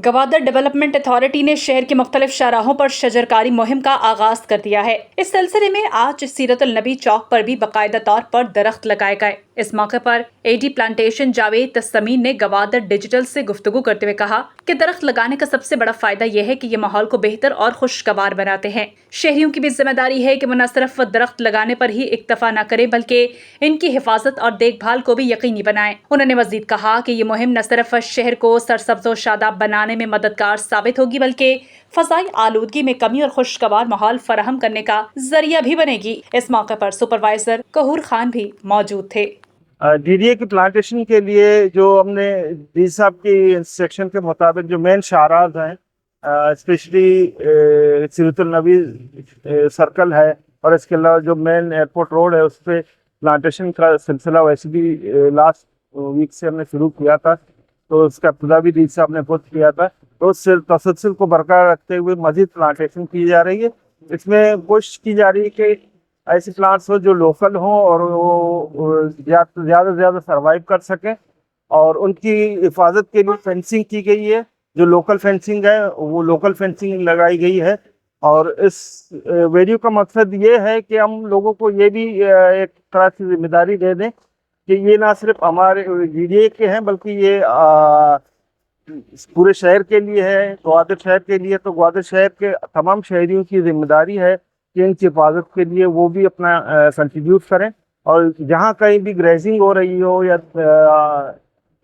Gwadar development authority ने शहर के मुख्तलिफ शाहराहों पर शजरकारी मुहिम का आगाज कर दिया है। इस सिलसिले में आज सीरतुल नबी चौक पर भी बाकायदा तौर पर दरख्त लगाए गए। इस मौके पर एडी प्लांटेशन जावेद तस्मीन ने गवादर डिजिटल से गुफ्तगू करते हुए कहा कि दरख्त लगाने का सबसे बड़ा फायदा यह है कि ये माहौल को बेहतर और खुशगवार बनाते हैं। शहरियों की भी जिम्मेदारी है कि वो न सिर्फ दरख्त लगाने पर ही इक्तफा न करें बल्कि इनकी हिफाजत और देखभाल को भी यकीनी बनाएं। उन्होंने मजीद कहा कि ये मुहिम न सिर्फ शहर को सरसब्ज और शादाब बनाने में मददगार साबित होगी बल्कि फजाई आलूदगी में कमी और खुशगवार माहौल फराहम करने का जरिया भी बनेगी। इस मौके पर सुपरवाइजर कहूर खान भी मौजूद थे। डीडीए की प्लांटेशन के लिए जो हमने डी साहब की इंस्ट्रक्शन के मुताबिक जो मेन शाहराज हैं, स्पेशली सीरतुल नबी सर्कल है और इसके अलावा जो मेन एयरपोर्ट रोड है उस पर प्लांटेशन का सिलसिला वैसे भी लास्ट वीक से हमने शुरू किया था, तो उसका इब्तिदा भी डी साहब ने खुद किया था। तो उस तसलसल को बरकरार रखते हुए मजीद प्लांटेशन की जा रही है। इसमें कोशिश की जा रही है कि ऐसे प्लांट्स हो जो लोकल हों और वो ज़्यादा से ज़्यादा सर्वाइव कर सकें, और उनकी हिफाजत के लिए फेंसिंग की गई है। जो लोकल फेंसिंग है वो लोकल फेंसिंग लगाई गई है, और इस वीडियो का मकसद ये है कि हम लोगों को ये भी एक तरह की जिम्मेदारी दे दें कि ये ना सिर्फ हमारे डीडीए के हैं बल्कि ये पूरे शहर के लिए है, ग्वादर शहर के लिए। तो ग्वादर शहर के तमाम शहरियों की जिम्मेदारी है कि इनकी हिफाजत के लिए वो भी अपना कंट्रीब्यूट करें, और जहाँ कहीं भी ग्रेजिंग हो रही हो या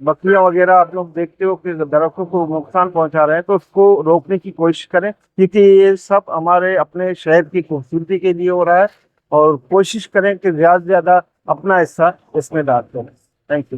बकरियां वगैरह आप लोग देखते हो कि दरख्तों को नुकसान पहुंचा रहे हैं, तो उसको रोकने की कोशिश करें, क्योंकि ये सब हमारे अपने शहर की खूबसूरती के लिए हो रहा है। और कोशिश करें कि ज़्यादा से ज़्यादा अपना हिस्सा इसमें डालते हैं। Thank you.